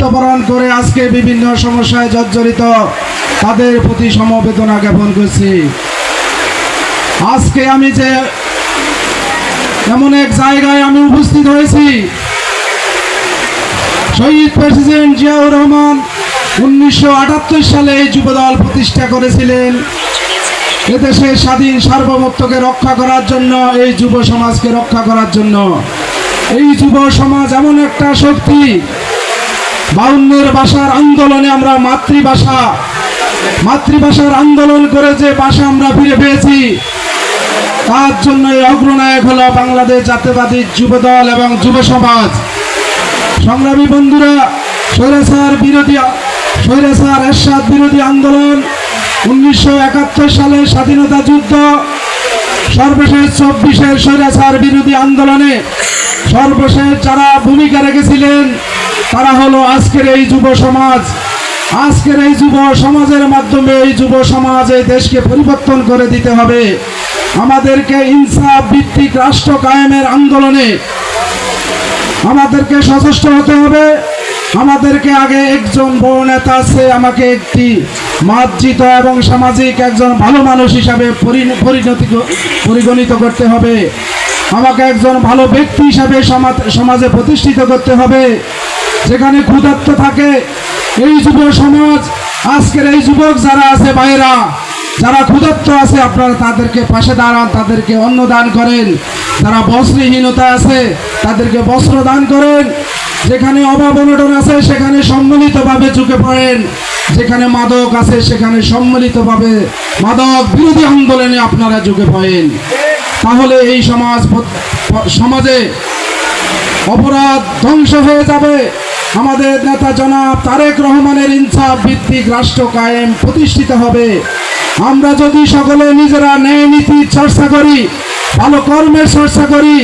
মৃত্যুবরণ করে আজকে বিভিন্ন সমস্যায় জর্জরিত তাদের প্রতি সমবেদনা জ্ঞাপন করছি। আজকে আমি যে এমন এক জায়গায় আমি উপস্থিত হয়েছি, শহীদ প্রেসিডেন্ট জিয়াউর রহমান 1978 সালে এই যুবদল প্রতিষ্ঠা করেছিলেন এদেশের স্বাধীন সার্বভৌমত্বকে রক্ষা করার জন্য, এই যুব সমাজকে রক্ষা করার জন্য। এই যুব সমাজ এমন একটা শক্তি, 52 ভাষার আন্দোলনে আমরা মাতৃভাষার আন্দোলন করে যে ভাষা আমরা ফিরে পেয়েছি, তার জন্য এই অগ্রনায়ক হলো বাংলাদেশ জাতীয়তাবাদী যুবদল এবং যুব সমাজ। সংগ্রামী বন্ধুরা, স্বৈরাচার এরশাদ বিরোধী আন্দোলন, 1971 সালের স্বাধীনতা যুদ্ধ, সর্বশেষ 24-এর স্বৈরাচার বিরোধী আন্দোলনে সর্বশেষ যারা ভূমিকা রেখেছিলেন তারা হলো আজকের এই যুব সমাজ। আজকের এই যুব সমাজের মাধ্যমে এই যুব সমাজ এই দেশকে পরিবর্তন করে দিতে হবে। আমাদেরকে ইনসাফ ভিত্তিক রাষ্ট্র কায়েমের আন্দোলনে আমাদেরকে সচেষ্ট হতে হবে। আমাদেরকে আগে একজন বড় নেতা আছে, আমাকে একটি মার্জিত এবং সামাজিক একজন ভালো মানুষ হিসাবে পরিগণিত করতে হবে। আমাকে একজন ভালো ব্যক্তি হিসাবে সমাজে প্রতিষ্ঠিত করতে হবে। যেখানে ক্ষুধার্ত থাকে এই যুব সমাজ, আজকের এই যুবক যারা আছে, ভাইয়েরা যারা ক্ষুধার্ত আছে, আপনারা তাদেরকে পাশে দাঁড়ান, তাদেরকে অন্ন দান করেন। যারা বস্ত্রহীনতা আছে তাদেরকে বস্ত্র দান করেন। যেখানে অভাব অনটন আছে সেখানে সম্মিলিতভাবে ঝুঁকে পড়েন। যেখানে মাদক আছে সেখানে সম্মিলিতভাবে মাদক বিরোধী আন্দোলনে আপনারা ঝুঁকে পড়েন। তাহলে এই সমাজে অপরাধ ধ্বংস হয়ে যাবে। আমাদের নেতা জনাব তারেক রহমানের ইনসাফ ভিত্তিক রাষ্ট্র কায়েম প্রতিষ্ঠিত হবে। আমরা যদি সকলে নিজেরা ন্যায় নীতির চর্চা করি, ভালো কর্মের চর্চা করি,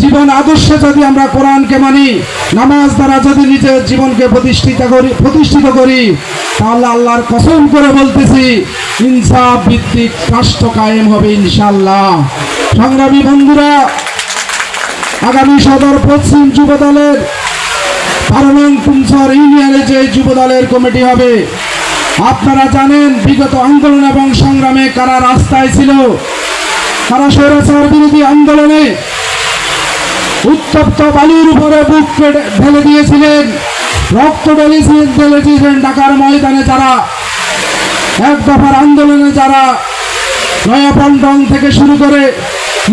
জীবন আদর্শে যদি আমরা কোরআনকে মানি, নামাজ দ্বারা যদি নিজের জীবনকে প্রতিষ্ঠিত করি, তাহলে আল্লাহর কসম করে বলতেছি ইনসাফ ভিত্তিক রাষ্ট্র কায়েম হবে ইনশাআল্লাহ। সংগ্রামী বন্ধুরা, আগামী সদর পশ্চিম যুবদলের 12 নং কুমসর ইউনিয়নে যে যুবদলের কমিটি হবে, আপনারা জানেন বিগত আন্দোলন এবং সংগ্রামে কারা রাস্তায় ছিল, কারা স্বৈরাচার বিরোধী আন্দোলনে উত্তপ্ত বালুর উপরে বুক ঢেলে দিয়েছিলেন, রক্ত ঢেলেছিলেন ঢাকার ময়দানে। যারা এক দফার আন্দোলনে যারা নয়াপল্টন থেকে শুরু করে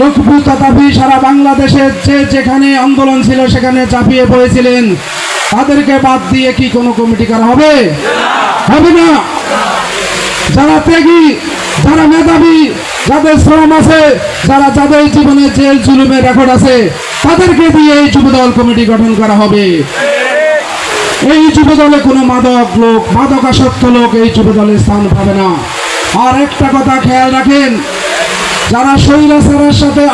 লক্ষ্মীপুর তথাপি সারা বাংলাদেশের যেখানে আন্দোলন ছিল সেখানে চাপিয়ে পড়েছিলেন, তাদেরকে বাদ দিয়ে কি কোনো কমিটি করা হবে? হবে না। যারা ত্যাগী, যারা মেধাবী, যাদের শ্রম আছে, যাদের জীবনে জেল জুলুমের রেকর্ড আছে, তাদেরকে দিয়ে এই যুবদল কমিটি গঠন করা হবে। এই যুবদলে কোনো মাদকাসক্ত লোক এই যুবদলে স্থান পাবে না। আর একটা কথা খেয়াল রাখেন, যারা স্বৈরাচারের সাথে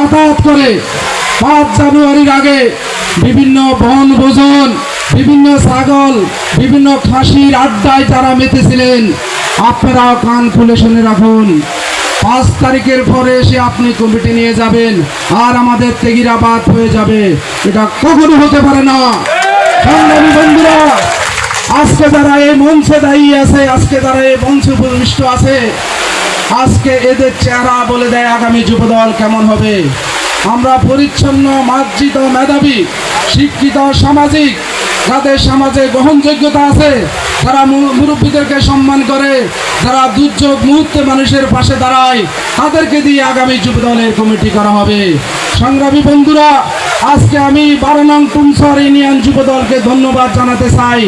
আতাত করে 5 জানুয়ারির আগে বিভিন্ন বনভোজন, বিভিন্ন ছাগল, বিভিন্ন খাসির আড্ডায় যারা মেতেছিলেন, আপনারাও কান খুলে শুনে রাখুন। 5 তারিখের পরে এসে আপনি কমিটি নিয়ে যাবেন আর আমাদের তেগিরা বাদ হয়ে যাবে, এটা কখনো হতে পারে না। সংগ্রামী বন্ধুরা, আজকে যারা এই মঞ্চে দাঁড়িয়ে আছে, আজকে যারা এই মঞ্চে উপবিষ্ট আছে, আজকে এদের চেহারা বলে দেয় আগামী যুবদল কেমন হবে। আমরা পরিচ্ছন্ন, মার্জিত, মেধাবী, শিক্ষিত, সামাজিক, যাদের সমাজে গ্রহণযোগ্যতা আছে, যারা মুরব্বীদেরকে সম্মান করে, যারা দুর্যোগ মুহূর্তে মানুষের পাশে দাঁড়ায়, তাদেরকে দিয়ে আগামী যুবদলের কমিটি করা হবে। সংগ্রামী বন্ধুরা, আজকে আমি 12 নং কুমসর ইউনিয়ন যুবদলকে ধন্যবাদ জানাতে চাই।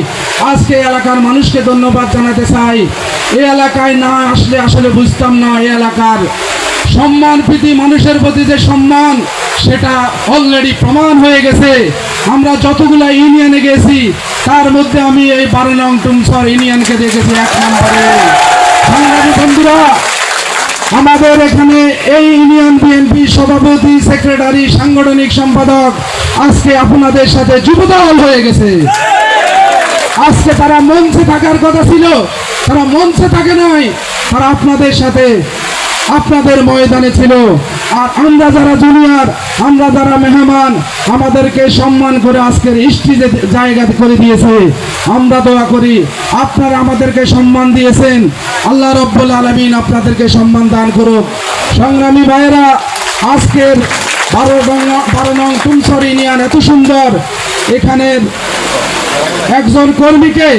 আজকে এলাকার মানুষকে ধন্যবাদ জানাতে চাই। এই এলাকায় না আসলে আসলে বুঝতাম না এই এলাকার সম্মান প্রীতি, মানুষের প্রতি যে সম্মান, সেটা অলরেডি প্রমাণ হয়ে গেছে। আমরা যতগুলো ইউনিয়নে গেছি তার মধ্যে আমি এই 12 নং কুমসর ইউনিয়নকে দেখেছি 1 নম্বরে। সংগ্রামী বন্ধুরা, আমাদের এখানে এই ইউনিয়ন বিএনপি সভাপতি, সেক্রেটারি, সাংগঠনিক সম্পাদক আজকে আপনাদের সাথে যুবদল হয়ে গেছে। আজকে তারা মঞ্চে থাকার কথা ছিল, তারা মঞ্চে থাকে নাই, তারা আপনাদের সাথে আপনাদের ময়দানে ছিল। আর আমরা যারা জুনিয়র, আমরা যারা মেহমান, আমাদেরকে সম্মান করে আজকের স্টেজে জায়গা করে দিয়েছে। আমরা দোয়া করি আপনারা আমাদেরকে সম্মান দিয়েছেন, আল্লাহ রব্বুল আলামিন আপনাদেরকে সম্মান দান করুক। সংগ্রামী ভাইয়েরা, আজকের 12 নং তুমসর ইউনিয়ন এত সুন্দর, এখানের একজন কর্মীকে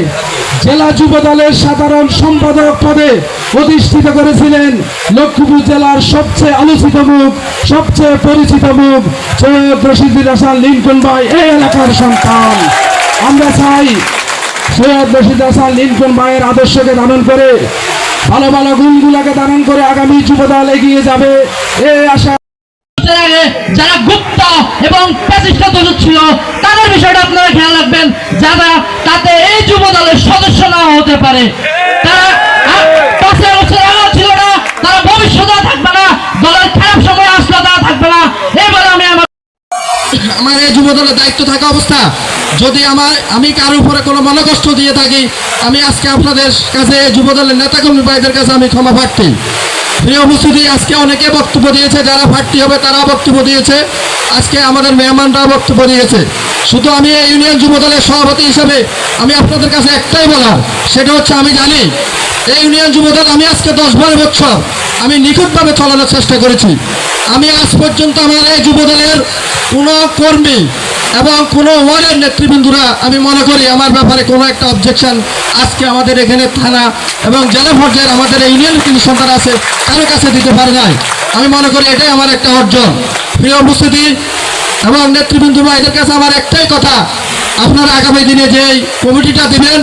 জেলা যুব দলের সাধারণ সম্পাদক পদে প্রতিষ্ঠিত করেছিলেন লক্ষ্মীপুর জেলার সবচেয়ে আলোচিত মুখ, সবচেয়ে পরিচিত মুখ সৈয়দ রশিদুল হাসান লিংকন ভাই, এই এলাকার সন্তান। আমরা চাই সৈয়দ রশিদুল হাসান লিংকন ভাইয়ের আদর্শকে ধারণ করে, ভালো ভালো গুণগুলোকে ধারণ করে আগামী যুব দল এগিয়ে যাবে, এই আশা। যারা গুপ্ত এবং প্যাসিস্ট ছিল তাদের বিষয়টা আপনারা খেয়াল রাখবেন, যারা তাতে এই যুব দলের সদস্য না হতে পারে, তারা 5 বছর আগেও ছিল না, তারা ভবিষ্যতে থাকবে না, দলের খারাপ সময় আসলে তারা থাকবে না। এবার আমার এই যুব দলের দায়িত্ব থাকা অবস্থা যদি আমি কারোর উপরে কোনো মনোকষ্ট দিয়ে থাকি, আমি আজকে আপনাদের কাছে যুব দলের নেতাকর্মী ভাইদের কাছে আমি ক্ষমা প্রার্থী। প্রিয় উপস্থিতি, আজকে অনেকে বক্তব্য দিয়েছে, যারা প্রার্থী হবে তারাও বক্তব্য দিয়েছে, আজকে আমাদের মেহমানরাও বক্তব্য দিয়েছে। শুধু আমি এই ইউনিয়ন যুব দলের সভাপতি হিসেবে আমি আপনাদের কাছে একটাই বলার, সেটা হচ্ছে আমি জানি এই ইউনিয়ন যুব দল আমি আজকে 10-12 বছর আমি নিখুঁতভাবে চালানোর চেষ্টা করেছি। আমি আজ পর্যন্ত আমার এই যুব দলের কোনো কর্মী এবং কোনো ওয়ার্ডের নেতৃবৃন্দরা আমি মনে করি আমার ব্যাপারে কোনো একটা অবজেকশন আজকে আমাদের এখানে থানা এবং জেলা পর্যায়ের আমাদের এই ইউনিয়ন কিছু সন্তান আছে কারো কাছে দিতে পারে নাই। আমি মনে করি এটাই আমার একটা অর্জন। প্রিয় উপস্থিতি এবং নেতৃবৃন্দ বা এদের কাছে আমার একটাই কথা, আপনারা আগামী দিনে যে কমিটিটা দিবেন,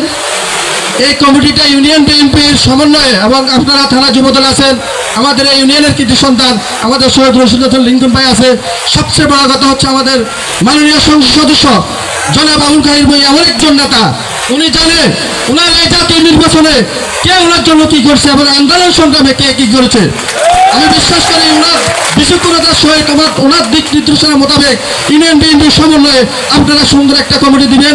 এই কমিটিটা ইউনিয়ন বিএনপির সমন্বয়ে এবং আপনারা থানা যুবদল আছেন, আমাদের এই ইউনিয়নের কৃতি সন্তান আমাদের সৈয়দ রশিদুল হাসান লিংকন ভাই আছে, সবচেয়ে বড় কথা হচ্ছে আমাদের মাননীয় সংসদ সদস্য জনাব আবুল খাহির ভাই এমন একজন নেতা, উনি জানেন ওনার এই জাতীয় নির্বাচনে কে ওনার জন্য কি করছে এবং আন্দোলন সংগ্রামে কে কি করেছে। আমি বিশ্বাস করি ওনার বিচক্ষণতার সহিত ওনার দিক নির্দেশনা মোতাবেক ইউনিয়ন বিএনপির সমন্বয়ে আপনারা সুন্দর একটা কমিটি দিবেন।